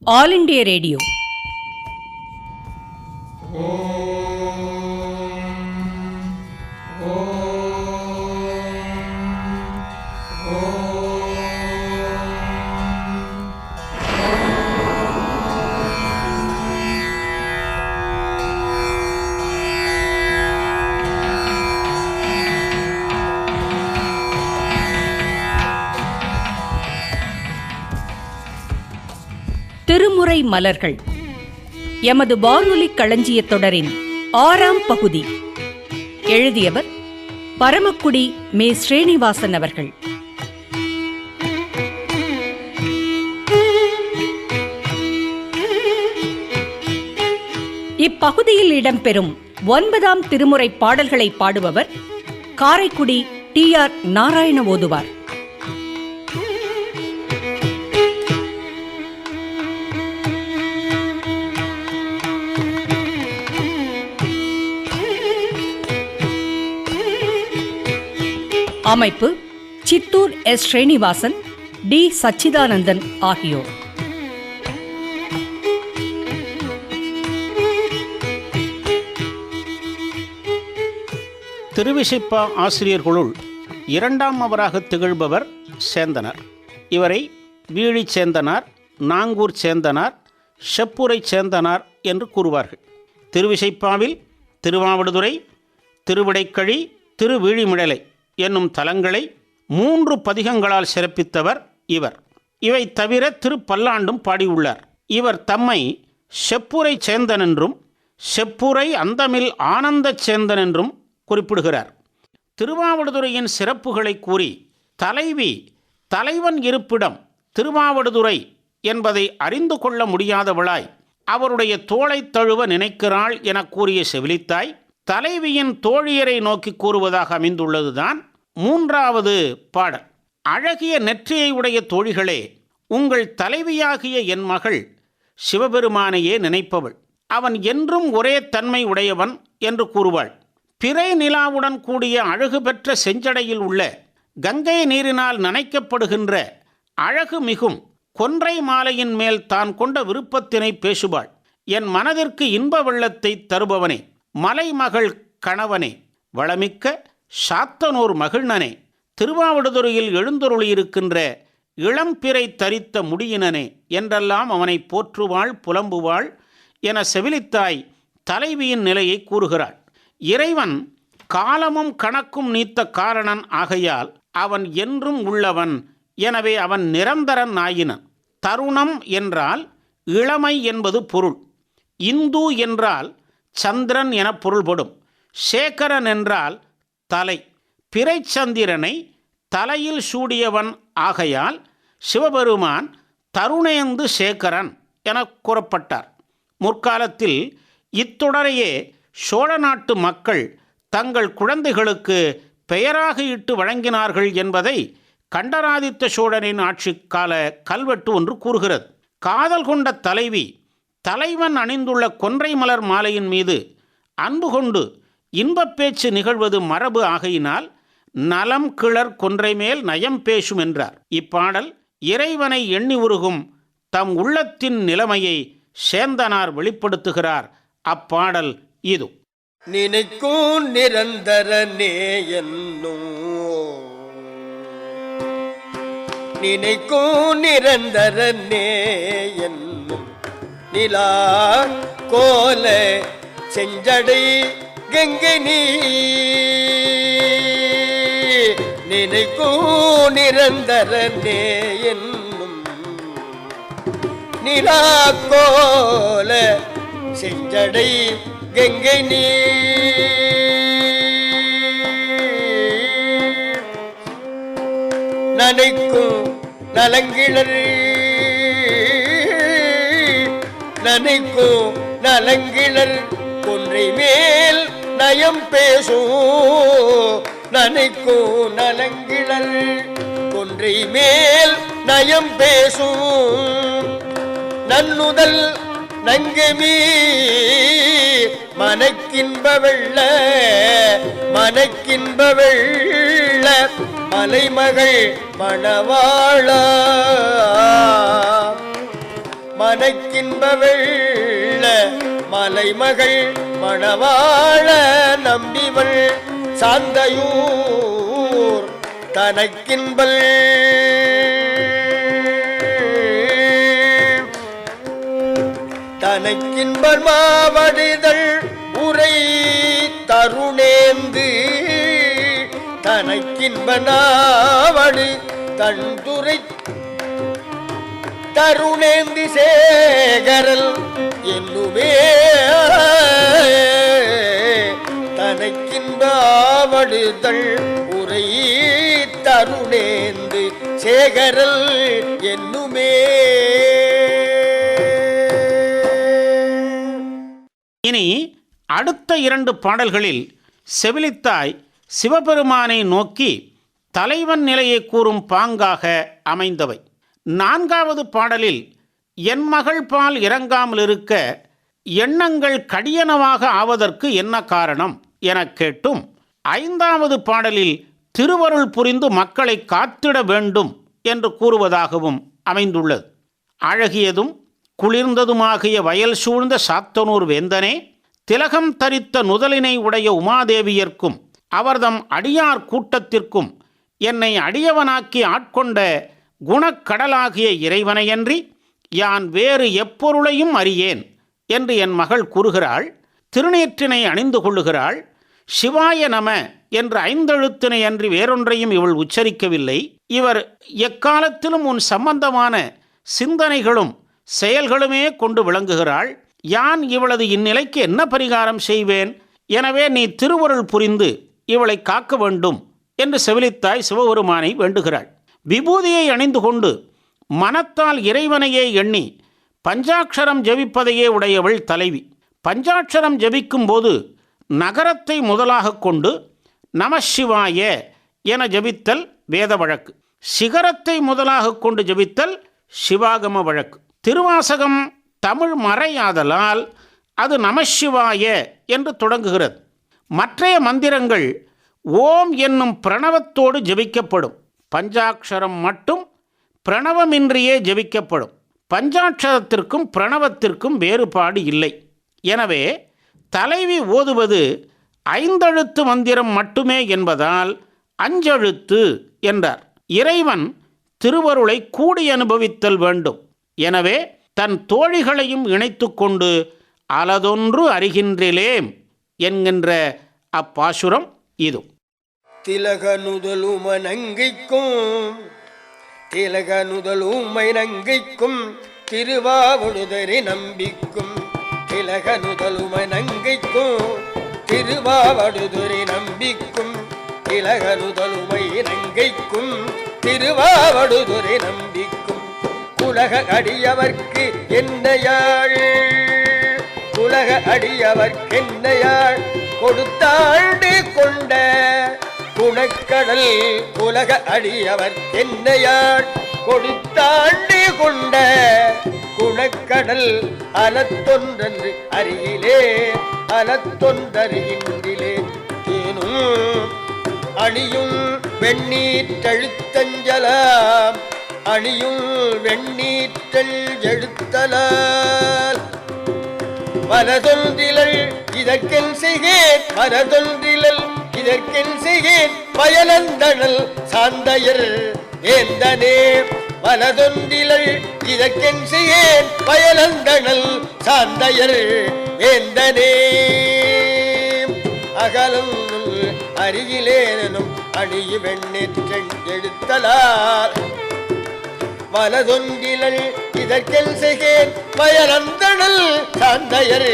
All India radio. திருமுறை மலர்கள் எமது வானொலி களஞ்சியத் தொடரின் 6ஆம் பகுதி. எழுதியவர் பரமக்குடி மே. ஸ்ரீனிவாசன் அவர்கள். இப்பகுதியில் இடம்பெறும் 9ஆம் திருமுறை பாடல்களை பாடுபவர் காரைக்குடி டி.ஆர். நாராயண ஓதுவார். அமைப்பு சித்தூர் எஸ். ஸ்ரீனிவாசன், டி. சச்சிதானந்தன் ஆகியோர். திருவிசைப்பா ஆசிரியர்களுள் 2ஆம் அவராக திகழ்பவர் சேந்தனார். இவரை வீழி சேந்தனார், நாங்கூர் சேந்தனார், செப்புரை சேந்தனார் என்று கூறுவார்கள். திருவிசைப்பாவில் திருவாவடுதுறை, திருவிடைக்கழி, திருவீழிமிழலை என்னும் தலங்களை 3 பதிகங்களால் சிறப்பித்தவர் இவர். இவை தவிர திருப்பல்லாண்டும் பாடியுள்ளார். இவர் தம்மை செப்புரை சேந்தன் என்றும் செப்புரை அந்தமில் ஆனந்த சேந்தன் என்றும் குறிப்பிடுகிறார். திருவாவடுதுறையின் சிறப்புகளை கூறி, தலைவி தலைவன் இருப்பிடம் திருவாவடுதுறை என்பதை அறிந்து கொள்ள முடியாதவளாய் அவருடைய தோளை தழுவ நினைக்கிறாள் என கூறிய செவிலித்தாய் தலைவியின் தோழியரை நோக்கி கூறுவதாக அமைந்துள்ளதுதான் 3வது பாடல். அழகிய நெற்றியை உடைய தோழிகளே, உங்கள் தலைவியாகிய என் மகள் சிவபெருமானையே நினைப்பவள். அவன் என்றும் ஒரே தன்மை உடையவன் என்று கூறுவாள். பிறை நிலாவுடன் கூடிய அழகு பெற்ற செஞ்சடையில் உள்ள கங்கை நீரினால் நனைக்கப்படுகின்ற அழகு மிகும் கொன்றை மாலையின் மேல் தான் கொண்ட விருப்பத்தினை பேசுவாள். என் மனதிற்கு இன்ப வெள்ளத்தை தருபவனே, மலைமகள் கணவனே, வளமிக்க சாத்தனூர் மகிழ்நனே, திருவாவடுதுறையில் எழுந்தருளியிருக்கின்ற இளம்பிறை தரித்த முடியினனே என்றெல்லாம் அவனை போற்றுவாள், புலம்புவாள் என செவிலித்தாய் தலைவியின் நிலையை கூறுகிறாள். இறைவன் காலமும் கணக்கும் நீத்த காரணன் ஆகையால் அவன் என்றும் உள்ளவன். எனவே அவன் நிரந்தரன் ஆயினன். தருணம் என்றால் இளமை என்பது பொருள். இந்து என்றால் சந்திரன் என பொருள்படும். சேகரன் என்றால் தலை. பிறைச்சந்திரனை தலையில் சூடியவன் ஆகையால் சிவபெருமான் தருணேந்து சேகரன் என கூறப்பட்டார். முற்காலத்தில் இத்தொடரையே சோழ நாட்டு மக்கள் தங்கள் குழந்தைகளுக்கு பெயராக இட்டு வழங்கினார்கள் என்பதை கண்டராதித்த சோழனின் ஆட்சி கால கல்வெட்டு ஒன்று கூறுகிறது. காதல் கொண்ட தலைவி தலைவன் அணிந்துள்ள கொன்றை மலர் மாலையின் மீது அன்பு கொண்டு இன்பப் பேச்சு நிகழ்வது மரபு ஆகையினால் நலம் கிளர் கொன்றை மேல் நயம் பேசும் என்றார். இப்பாடல் இறைவனை எண்ணி உருகும் தம் உள்ளத்தின் நிலைமையை சேந்தனார் வெளிப்படுத்துகிறார். அப்பாடல் இது. நினைக்கும் நிரந்தரனே என்னும் நினைக்கும் நிரந்தரனே என்னும் நிலா கோல செஞ்சடை கங்கை நீ நினைக்கும் நிரந்தரனே என்னும் நிலா கோல செஞ்சடை கங்கை நீ நனைக்கும் நலங்கிளர் நனைக்கும் நலங்கிளர் கொன்றை மேல் நயம் பேசும் நனைக்கும் நலங்கிளர் கொன்றை மேல் நயம் பேசும் நன்னுதல் நங்கமீ மனக்கின்ப வெள்ள மனக்கின்ப வெள்ள மலைமகள் மணவாளா மனைக்கின்ப வெள்ள மலைமகள் மணவாழ நம்பிவள் சாந்தையூர் தனக்கின்பல் தனக்கின்பர் மாவடிதழ் உரை தருணேந்து தனக்கின்பனாவடு தன்துரை தருணேந்தி சேகரல் என்னுமே தனக்கின்பாவடுதல் உரை தருணேந்து சேகரல் என்னுமே. இனி அடுத்த 2 பாடல்களில் செவிலித்தாய் சிவபெருமானை நோக்கி தலைவன் நிலையை கூறும் பாங்காக அமைந்தவை. 4வது பாடலில் என் மகள் பால் இறங்காமல் இருக்க எண்ணங்கள் கடியனவாக ஆவதற்கு என்ன காரணம் எனக் கேட்டும், 5வது பாடலில் திருவருள் புரிந்து மக்களை காத்திட வேண்டும் என்று கூறுவதாகவும் அமைந்துள்ளது. அழகியதும் குளிர்ந்ததுமாகிய வயல் சூழ்ந்த சாத்தனூர் வேந்தனே, திலகம் தரித்த நுதலினை உடைய உமாதேவியர்க்கும் அவர்தம் அடியார் கூட்டத்திற்கும் என்னை அடியவனாக்கி ஆட்கொண்ட குணக்கடலாகிய இறைவனையன்றி யான் வேறு எப்பொருளையும் அறியேன் என்று என் மகள் கூறுகிறாள். திருநேற்றினை அணிந்து கொள்ளுகிறாள். சிவாய நம என்ற 5 எழுத்தினை அன்றி வேறொன்றையும் இவள் உச்சரிக்கவில்லை. இவர் எக்காலத்திலும் உன் சம்பந்தமான சிந்தனைகளும் செயல்களுமே கொண்டு விளங்குகிறாள். யான் இவளது இந்நிலைக்கு என்ன பரிகாரம் செய்வேன்? எனவே நீ திருவருள் புரிந்து இவளை காக்க வேண்டும் என்று செவிலித்தாய் சிவபெருமானை வேண்டுகிறாள். விபூதியை அணிந்து கொண்டு மனத்தால் இறைவனையே எண்ணி பஞ்சாட்சரம் ஜபிப்பதையே உடையவள் தலைவி. பஞ்சாட்சரம் ஜபிக்கும் போது நகரத்தை முதலாக கொண்டு நமசிவாய என ஜபித்தல் வேத வழக்கு. சிகரத்தை முதலாக கொண்டு ஜபித்தல் சிவாகம வழக்கு. திருவாசகம் தமிழ் மறையாதலால் அது நமசிவாய என்று தொடங்குகிறது. மற்றைய மந்திரங்கள் ஓம் என்னும் பிரணவத்தோடு ஜபிக்கப்படும். பஞ்சாட்சரம் மட்டும் பிரணவமின்றியே ஜபிக்கப்படும். பஞ்சாட்சரத்திற்கும் பிரணவத்திற்கும் வேறுபாடு இல்லை. எனவே தலைவி ஓதுவது 5 எழுத்து மந்திரம் மட்டுமே என்பதால் 5 எழுத்து என்றார். இறைவன் திருவருளை கூடி அனுபவித்தல் வேண்டும். எனவே தன் தோழிகளையும் இணைத்து கொண்டு அலதொன்று அறிகின்றேம் என்கின்ற அப்பாசுரம் இது. திலகனுதலும நங்கைக்கும் திலகனுதலுமை நங்கைக்கும் திருவாவடுதரை நம்பிக்கும் திலகனுதலும நங்கைக்கும் திருவாவடுதுரை நம்பிக்கும் திலகனுதலுமை நங்கைக்கும் திருவாவடுதுரை நம்பிக்கும் உலக அடியவர்க்கு என்னையாள் உலக அடியவர்க்கென்னையாள் கொடுத்தாண்டு கொண்ட குணக்கடல் உலக அடியவர் என்னையாள் கொடுத்தாண்டு கொண்ட குணக்கடல் அலத்தொன்றன்று அருகிலே அலத்தொன்றருகின்றிலே ஏனும் அணியும் வெண்ணீற்றழுத்தஞ்சலாம் அணியும் வெண்ணீற்றல் எழுத்தலால் மனதொன்றிலல் இதற்கென் செய்கேன் மனதொன்றிலல் இதற்கென் செய்கேன் பயலந்தனல் சாந்தையர் வேந்தனே மனதொன்றிலல் இதற்கென் செய்கேன் பயலந்தனல் சாந்தையர் வேந்தனே அகலம் அருகிலேனும் அணிய வெண்ணீற்றல் எழுத்தலால் மனதொன்றிலல் இதற்கென் செய்கேன் பயலந்தனல் சாந்தையர்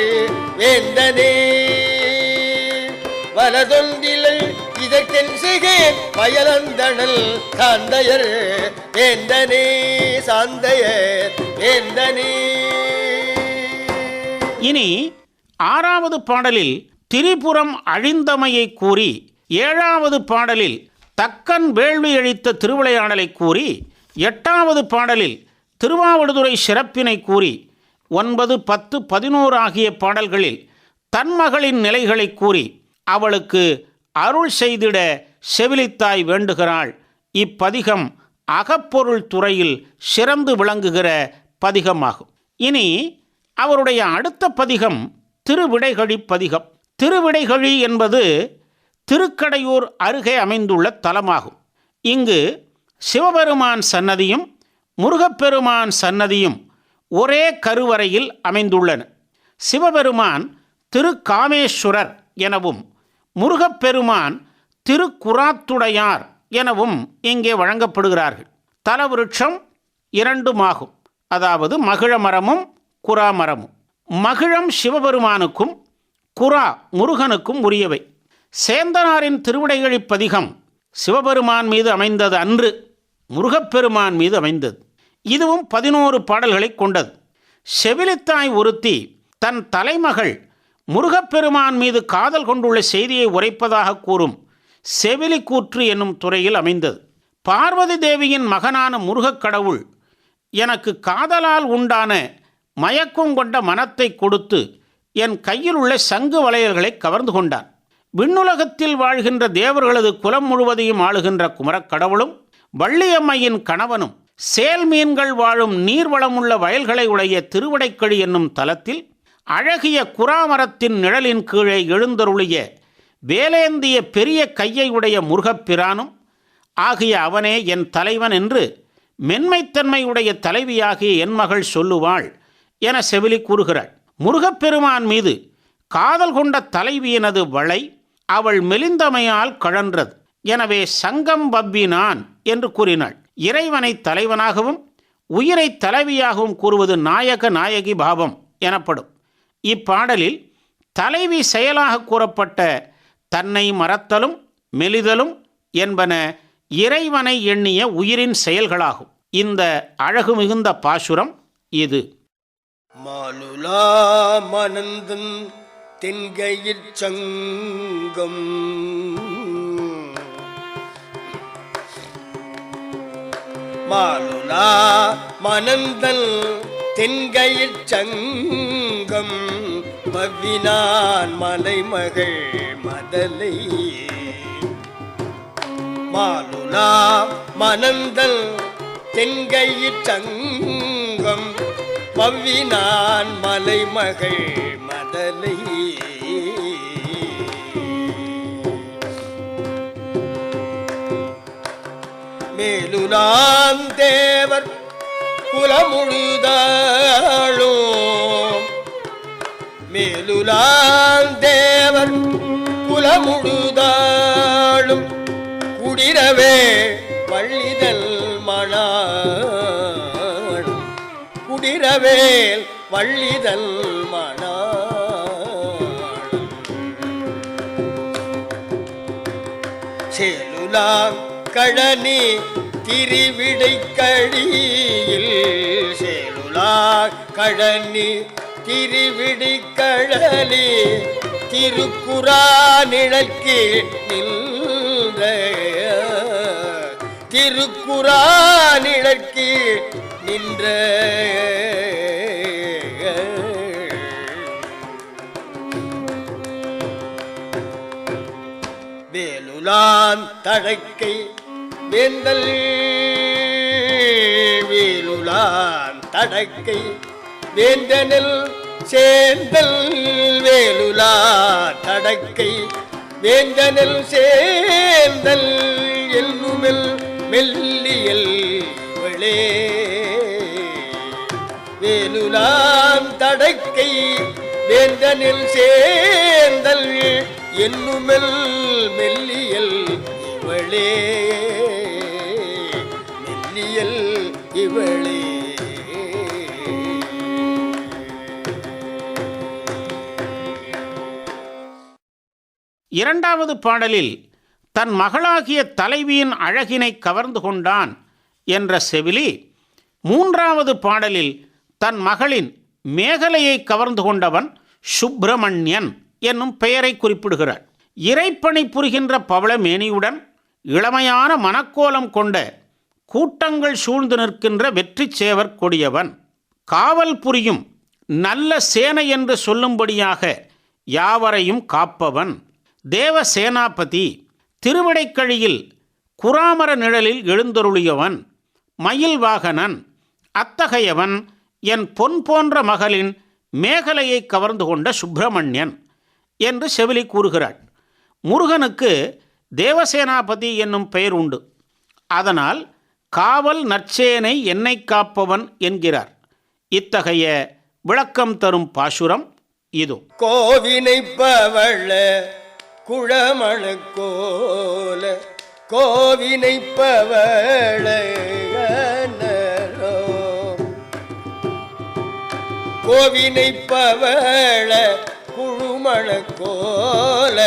வேந்தனே மனதொன்றிலல் இதற்கென் செய்கேன் பயலந்தனல் சாந்தையர் வேந்தனே சாந்தையர் வேந்தனே. இனி 6வது பாடலில் திரிபுரம் அழிந்தமையை கூறி 7வது பாடலில் தக்கன் வேள்வி அழித்த திருவிளையாடலை கூறி 8வது பாடலில் திருவாவடுதுறை சிறப்பினை கூறி 9, 10, 11 ஆகிய பாடல்களில் தன்மகளின் நிலைகளை கூறி அவளுக்கு அருள் செய்திட செவிலித்தாய் வேண்டுகிறாள். இப்பதிகம் அகப்பொருள் துறையில் சிறந்து விளங்குகிற பதிகமாகும். இனி அவருடைய அடுத்த பதிகம் திருவிடைகழி பதிகம். திருவிடைகழி என்பது திருக்கடையூர் அருகே அமைந்துள்ள தலமாகும். இங்கு சிவபெருமான் சன்னதியும் முருகப்பெருமான் சன்னதியும் ஒரே கருவறையில் அமைந்துள்ளன. சிவபெருமான் திருக்காமேஸ்வரர் எனவும் முருகப்பெருமான் திருக்குராத்துடையார் எனவும் இங்கே வழங்கப்படுகிறார்கள். தலவிருட்சம் 2 அதாவது மகிழ மரமும் குரா மரமும். மகிழம் சிவபெருமானுக்கும் குரா முருகனுக்கும் உரியவை. சேந்தனாரின் திருவிடைகழி பதிகம் சிவபெருமான் மீது அமைந்தது அன்று, முருகப்பெருமான் மீது அமைந்தது. இதுவும் 11 பாடல்களை கொண்டது. செவிலித்தாய் ஒருத்தி தன் தலைமகள் முருகப்பெருமான் மீது காதல் கொண்டுள்ள செய்தியை உரைப்பதாக கூறும் செவிலி கூற்று என்னும் துறையில் அமைந்தது. பார்வதி தேவியின் மகனான முருகக் கடவுள் எனக்கு காதலால் உண்டான மயக்கம் கொண்ட மனத்தை கொடுத்து என் கையில் உள்ள சங்கு வளையல்களை கவர்ந்து கொண்டான். விண்ணுலகத்தில் வாழ்கின்ற தேவர்களது குலம் முழுவதையும் ஆளுகின்ற குமரக்கடவுளும் வள்ளியம்மையின் கணவனும் சேல் மீன்கள் வாழும் நீர்வளமுள்ள வயல்களை உடைய திருவிடைக்கழி என்னும் தலத்தில் அழகிய குராமரத்தின் நிழலின் கீழே எழுந்தருளிய வேலேந்திய பெரிய கையை உடைய முருகப்பிரானும் ஆகிய அவனே என் தலைவன் என்று மென்மைத்தன்மையுடைய தலைவியாகிய என் மகள் சொல்லுவாள் என செவிலி கூறுகிறாள். முருகப்பெருமான் மீது காதல் கொண்ட தலைவியினது வளை அவள் மெலிந்தமையால் கழன்றது. எனவே சங்கம் பவ்வினான் என்று கூறினாள். இறைவனை தலைவனாகவும் உயிரை தலைவியாகவும் கூறுவது நாயக நாயகி பாவம் எனப்படும். இப்பாடலில் தலைவி செயலாக கூறப்பட்ட தன்னை மறத்தலும் மெலிதலும் என்பன இறைவனை எண்ணிய உயிரின் செயல்களாகும். இந்த அழகு மிகுந்த பாசுரம் இது. மாலுலா மனந்தன் தென்கையிற் சங்கம் மாலுலா மனந்தன் தென்கையிற் சங்கம் பவ்வினான் மலைமகள் மதலை மாலுலா மனந்தல் தென்கையிற் சங்கம் பவ்வினான் மலைமகள் மதலை மேலுலாம் தேவர் குலமுழுதாளும் மேலுலாம் தேவர் குலமுழுதாளும் குடிரவே வள்ளிதல் மணாளும் குடிரவேல் வள்ளிதல் மணாளும் சேலுலாம் கழனி திரிவிடைக்கழியில் சேலுலாம் கழனி திரிவிடைக்கழலி திருக்குறானிழற்கு நின்ற திருக்குறானிழற்கு நின்ற வேலுலான் தடக்கை வேந்தல் வேலுலான் தடக்கை வேந்தனில் சேந்தல் வேலுலா தடக்கை வேந்தனில் சேந்தல் எல்லுமெல் மெல்லியல் இவளே வேலுலாம் தடக்கை வேந்தனில் சேந்தல் என்னுமெல் மெல்லியல் இவளே மெல்லியல் இவளே. இரண்டாவது பாடலில் தன் மகளாகிய தலைவியின் அழகினை கவர்ந்து கொண்டான் என்ற செவிலி, மூன்றாவது பாடலில் தன் மகளின் மேகலையை கவர்ந்து கொண்டவன் சுப்பிரமணியன் என்னும் பெயரை குறிப்பிடுகிறார். இறைப்பணி புரிகின்ற பவளமேனியுடன் இளமையான மனக்கோலம் கொண்ட கூட்டங்கள் சூழ்ந்து நிற்கின்ற வெற்றி சேவர் கொடியவன், காவல் புரியும் நல்ல சேனை என்று சொல்லும்படியாக யாவரையும் காப்பவன், தேவ சேனாபதி, திருவிடைக்கழியில் குராமர நிழலில் எழுந்தருளியவன், மயில் வாகனன், அத்தகையவன் என் பொன் போன்ற மகளின் மேகலையை கவர்ந்து கொண்ட சுப்பிரமணியன் என்று செவிலி கூறுகிறாள். முருகனுக்கு தேவசேனாபதி என்னும் பெயர் உண்டு. அதனால் காவல் நற்சேனை என்னை காப்பவன் என்கிறார். இத்தகைய விளக்கம் தரும் பாசுரம் இது. கோவினை பவள குழமண கோல கோவினை பவள கோவினை பவள குழுமண கோல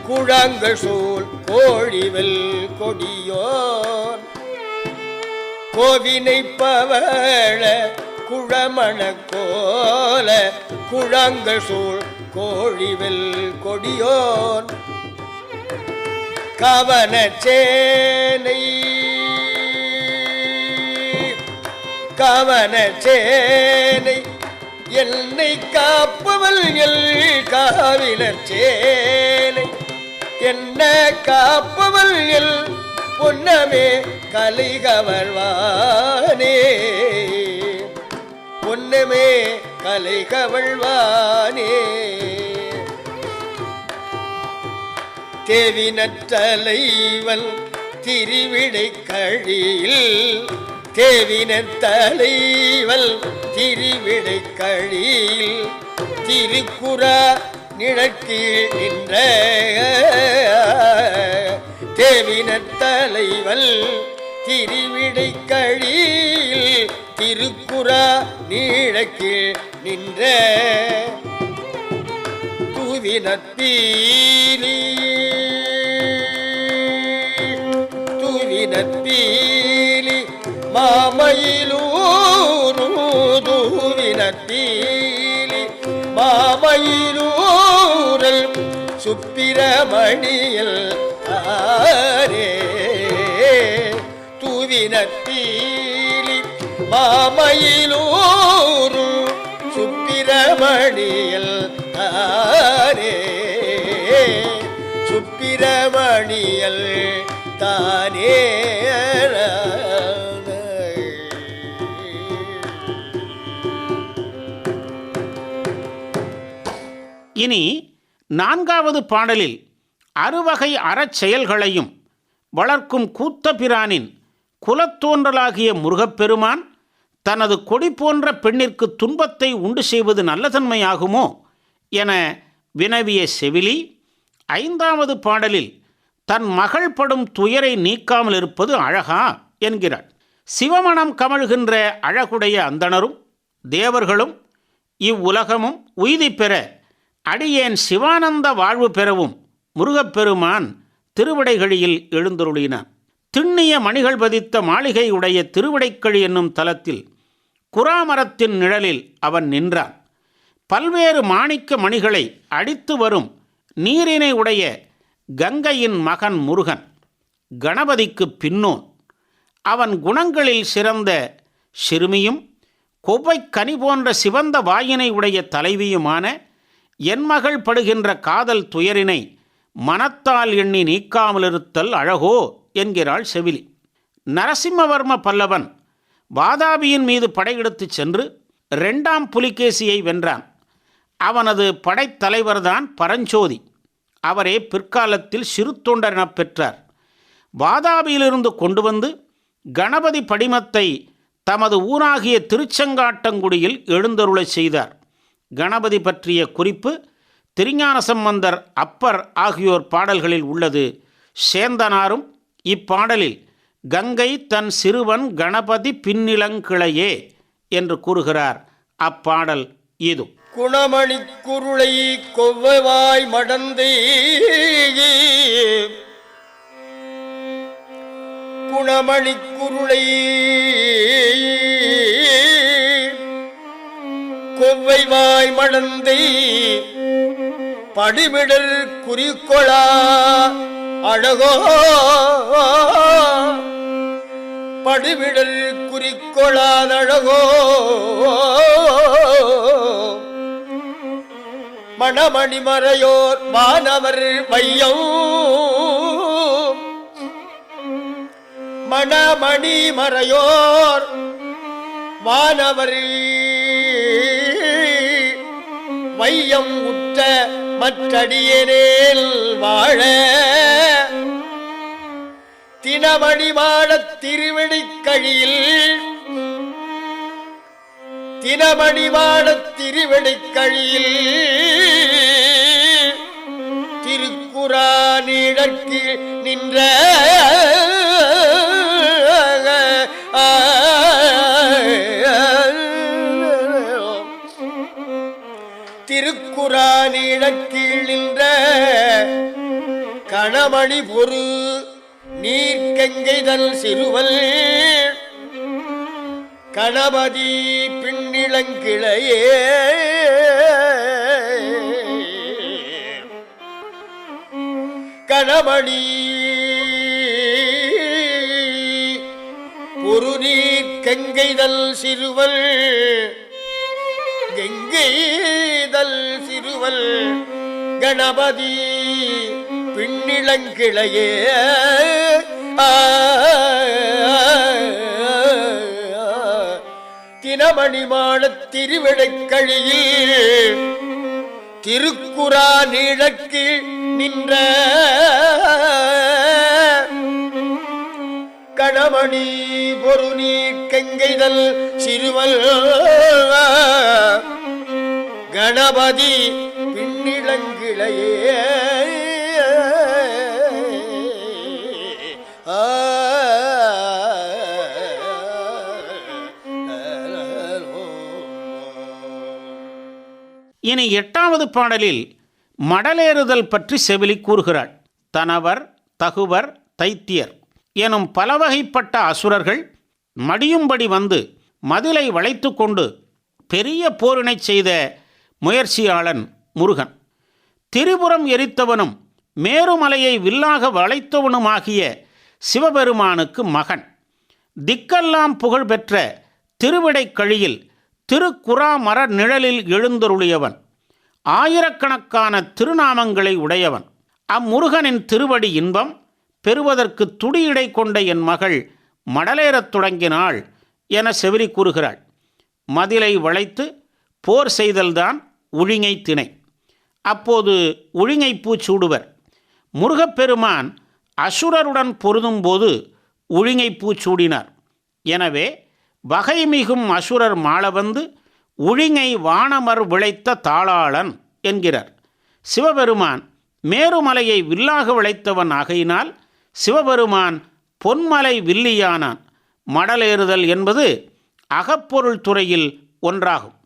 குழாங்கள் சூழ் கோழிவெல் கொடியோன் கோவினை பவள குழமண கோல குழாங்கள் சூழ் கோழிவெல் கொடியோன் கவனச்சேனை கவனச்சேனை என்னை காப்பவள் எல் காவினச்சேனை என்ன காப்பவள் எல் பொன்னமே கலைகவழ்வானே பொன்னமே கலைகவழ்வானே தேவினத்தலைவன் திரிவிடை கழியில் தேவினத்தலைவன் திரிவிடை கழியில் திருக்குறா நிழற்கீழ் நின்ற தேவினத்தலைவன் திரிவிடை கழியில் திருக்குறா நீழக்கீழ் நின்ற தூவினத்தீலி தூவினத்தீலி மாமயிலூரு தூவினத்தீலி மாமயிலூரல் சுப்பிரமணியல் ஆரே தூவினத்தீலி மாமயிலூரு சுப்பிரமணியல் தானே சுப்பிரமணியல் தானே. இனி 4வது பாடலில் அறுவகை அறச்செயல்களையும் வளர்க்கும் கூத்தபிரானின் குலத்தோன்றலாகிய முருகப்பெருமான் தனது கொடி போன்ற பெண்ணிற்கு துன்பத்தை உண்டு செய்வது நல்லதன்மையாகுமோ என வினவிய செவிலி 5வது பாடலில் தன் மகள் படும் துயரை நீக்காமல் இருப்பது அழகா என்கிறாள். சிவமணம் கமழ்கின்ற அழகுடைய அந்தணரும் தேவர்களும் இவ்வுலகமும் உய்தி பெற அடியேன் சிவானந்த வாழ்வு பெறவும் முருகப்பெருமான் திருவிடைகழியில் எழுந்தருளினான். திண்ணிய மணிகள் பதித்த மாளிகை உடைய திருவிடைக்கழி என்னும் தலத்தில் குராமரத்தின் நிழலில் அவன் நின்றான். பல்வேறு மாணிக்க மணிகளை அடித்து வரும் நீரினை உடைய கங்கையின் மகன் முருகன் கணபதிக்கு பின்னோன். அவன் குணங்களில் சிறந்த சிறுமியும் கொவ்வை கனி போன்ற சிவந்த வாயினை உடைய தலைவியுமான என் மகள் படுகின்ற காதல் துயரினை மனத்தால் எண்ணி நீக்காமலிருத்தல் அழகோ என்கிறாள் செவிலி. நரசிம்மவர்ம பல்லவன் வாதாபியின் மீது படையெடுத்து சென்று 2ஆம் புலிகேசியை வென்றான். அவனது படைத்தலைவர்தான் பரஞ்சோதி. அவரே பிற்காலத்தில் சிறு தொண்டர் எனப் பெற்றார். வாதாபியிலிருந்து கொண்டு வந்து கணபதி படிமத்தை தமது ஊராகிய திருச்செங்காட்டங்குடியில் எழுந்தருளச் செய்தார். கணபதி பற்றிய குறிப்பு திருஞான சம்பந்தர், அப்பர் ஆகியோர் பாடல்களில் உள்ளது. சேந்தனாரும் இப்பாடலில் கங்கை தன் சிறுவன் கணபதி பின்னிலங்கிளையே என்று கூறுகிறார். அப்பாடல் இது. குணமணி குருளை கொவ்வாய் மடந்தை குணமணி குருளை கொவ்வாய் மடந்தை படிவிடல் குறிக்கொளா அழகோ படிவிடல் குறிக்கொளாதழகோ மணமணி மறையோர் மாணவர் மையம் மணமணி மறையோர் மாணவர் வையம் உற்ற மற்றடியேனேல் வாழ தினமணிமாடத் திருவடிக்கழியில் திருவடிக்கழியில் திருக்குறானிடற்கு நின்ற திருக்குறானிடக்கீழ் நின்ற கணமணி பொரு நீர்க்கங்கைதல் சிறுவல் கணபதி பின்னிளங்கிளையே கணமணி பொருநீர் கங்கைதல் சிறுவல் கங்கைதல் சிறுவல் கணபதி பின்னிளங்கிளையே தினமணிமாடத் திருவிடைக்கழியில் திருக்குறானிடக்கு நின்ற கணமணி பொருநீர் கங்கைதல் சிறுவல் கணபதி பின்னிளங்கிளையே இனி 8வது பாடலில் மடலேறுதல் பற்றி செவிலி கூறுகிறாள். தனவர், தகுவர், தைத்தியர் எனும் பலவகைப்பட்ட அசுரர்கள் மடியும்படி வந்து மதிலை வளைத்து கொண்டு பெரிய போரினை செய்த முயற்சியாளன் முருகன். திரிபுரம் எரித்தவனும் மேருமலையை வில்லாக வளைத்தவனுமாகிய சிவபெருமானுக்கு மகன். திக்கெல்லாம் புகழ்பெற்ற திருவிடைக்கழியில் திருக்குறாமர நிழலில் எழுந்தருளியவன். ஆயிரக்கணக்கான திருநாமங்களை உடையவன். அம்முருகனின் திருவடி இன்பம் பெறுவதற்கு துடியடை கொண்ட என் மகள் மடலேறத் தொடங்கினாள் என செவிலி கூறுகிறாள். மதிலை வளைத்து போர் செய்தல்தான் உழிஞை திணை. அப்போது உழிஞைப்பூ சூடுவர். முருகப்பெருமான் அசுரருடன் பொருதும்போது உழிஞைப்பூ சூடினார். எனவே வகைமிகும் அசுரர் மாள வந்து உழிஞை வானமர் விளைத்த தாளாளன் என்கிறார். சிவபெருமான் மேருமலையை வில்லாக விளைத்தவன் ஆகையினால் சிவபெருமான் பொன்மலை வில்லியானான். மடலேறுதல் என்பது அகப்பொருள் துறையில் ஒன்றாகும்.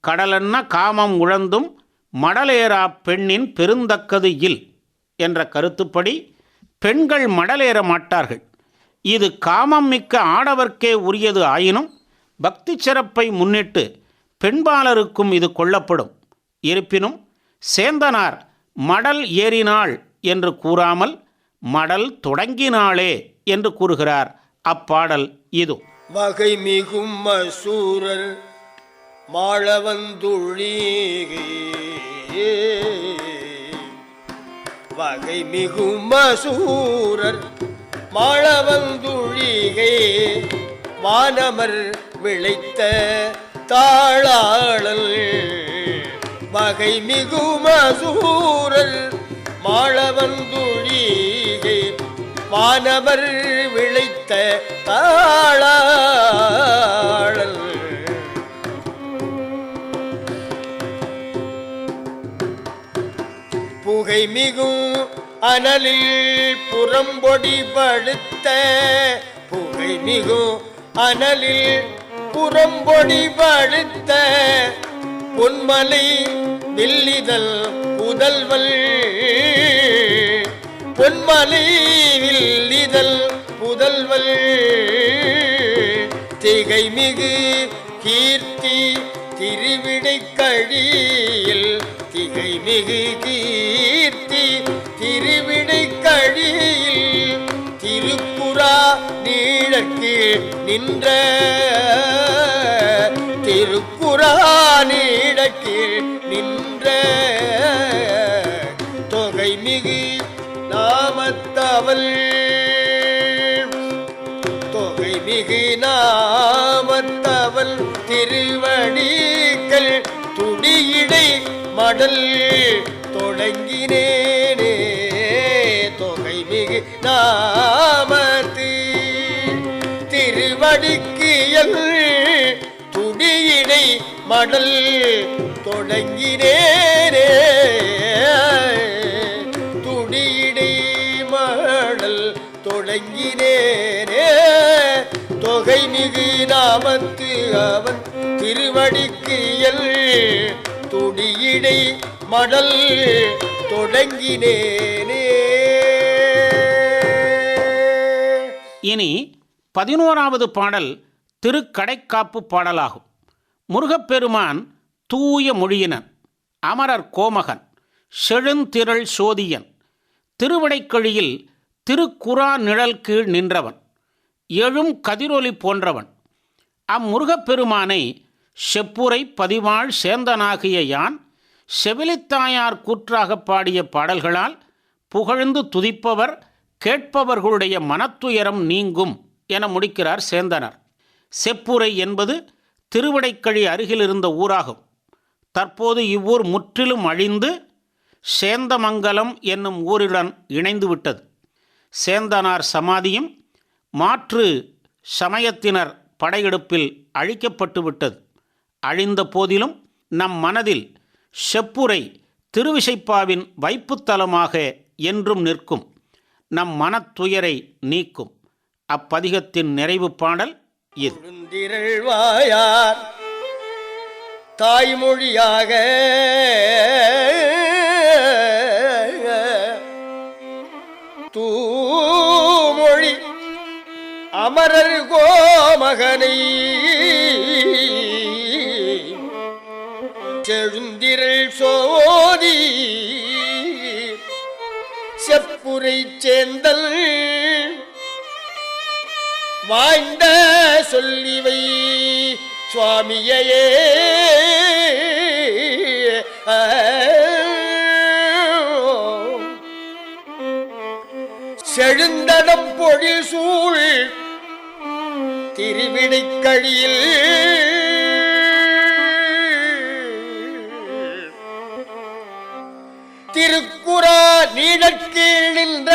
கடலென்ன காமம் உழந்தும் மடலேறா பெண்ணின் பெருந்தக்கது இல் என்ற கருத்துப்படி பெண்கள் மடலேற மாட்டார்கள். இது காமம் மிக்க ஆடவர்க்கே உரியது ஆயினும் பக்தி சிறப்பை முன்னிட்டு பெண்பாலருக்கும் இது கொள்ளப்படும். இருப்பினும் சேந்தனார் மடல் ஏறினாள் என்று கூறாமல் மடல் தொடங்கினாளே என்று கூறுகிறார். அப்பாடல் இது. வகை மிகும் அசூரர் மாளவந்துழீகே வகை மிகும் அசூரர் மாளவந்துழீகே வானமர் விளைத்த தாளாளல் வகை மிகும் அசூரர் மாளவந்துழீகே வானவர் விளைத்த தாளாளல் புகை மிகும் அனலில் புறம்பொடி படுத்த புகை மிகும் அனலில் புறம்பொடி படுத்த பொன்மலை வில்லிதல் புதல்வல் பொன்மலை வில்லிதல் புதல்வல் திகைமிகு கீர்த்தி திருவிடைக்கழியில் திகைமிகு கீர்த்தி திருவிடைக்கழியில் திருக்குறா நீழற்கு நின்ற திருக்குறா நீழற்கு நின்ற தொகைமிகு நாமத்தவள் தொகைமிகு நாமத்தவள் திருவடிகள் துடியிடை மடல் தொடங்கினேனே தொகை மிகு நாமத்து திருவடிக்கியல் துடியிடை மடல் தொடங்கினேனே துடியிடை மடல் தொடங்கினேனே தொகை மிகு நாமத்து அவன் திருவடிக்கியல் துடியிடை மடல் தொடங்கினேனே. இனி 11வது பாடல் திருக்கடைக்காப்பு பாடலாகும். முருகப்பெருமான் தூய மொழியினன், அமரர் கோமகன், செழுந்திரள் சோதியன், திருவிடைக்கழியில் திருக்குறா நிழல் கீழ் நின்றவன், எழும் கதிரொலி போன்றவன். அம்முருகப்பெருமானை செப்புரை பதிவாழ் சேந்தனாகிய யான் செவிலித்தாயார் கூற்றாக பாடிய பாடல்களால் புகழ்ந்து துதிப்பவர் கேட்பவர்களுடைய மனத்துயரம் நீங்கும் என முடிக்கிறார் சேந்தனர். செப்புரை என்பது திருவிடைக்கழி அருகில் இருந்த ஊராகும். தற்போது இவ்வூர் முற்றிலும் அழிந்து சேந்தமங்கலம் என்னும் ஊருடன் இணைந்துவிட்டது. சேந்தனார் சமாதியும் மாற்று சமயத்தினர் படையெடுப்பில் அழிக்கப்பட்டு விட்டது. அழிந்த போதிலும் நம் மனதில் செப்புரை திருவிசைப்பாவின் வைப்புத்தலமாக என்றும் நிற்கும். நம் மனத்துயரை நீக்கும். அப்பதிகத்தின் நிறைவு பாடல் இது. குந்திரள்வாயார் தாய்மொழியாக தூமொழி அமரர் கோமகனை செழுந்திரள் சோதி செப்புரை சேந்தல் வாய்ந்த சொல்லிவை சுவாமியே செழுந்தடம் பொழில் சூழ் திருவிடைக்கழியில் திருக்குறா நீடற்கீழ் நின்ற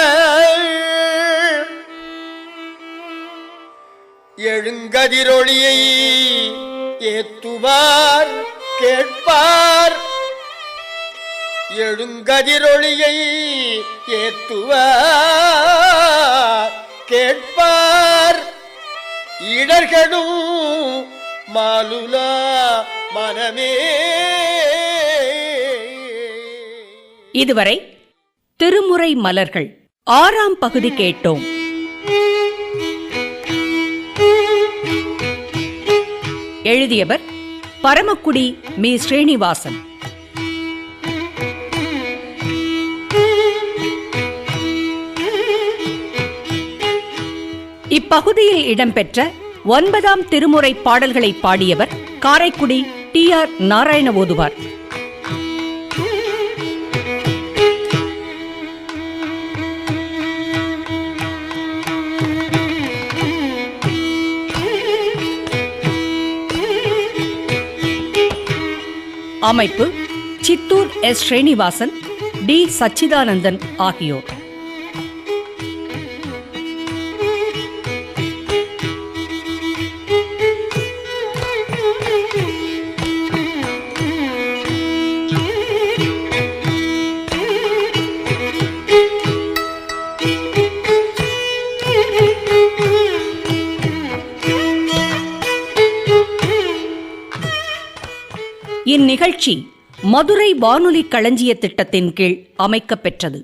எழுங்கதிரொளியை ஏத்துவார் கேட்பார் எழுங்கதிரொளியை ஏத்துவார் கேட்பார் இடர்களும் மாலுலா மனமே. இதுவரை திருமுறை மலர்கள் 6ஆம் பகுதி கேட்டோம். எழுதியவர் பரமக்குடி மீ. ஸ்ரீனிவாசன். இப்பகுதியில் இடம்பெற்ற 9ஆம் திருமுறை பாடல்களை பாடியவர் காரைக்குடி TR நாராயண ஓதுவார். அமைப்பு சித்தூர் S. ஸ்ரீனிவாசன், D. சச்சிதானந்தன் ஆகியோர். இந்நிகழ்ச்சி மதுரை வானொலி களஞ்சிய திட்டத்தின் கீழ் அமைக்கப்பெற்றது.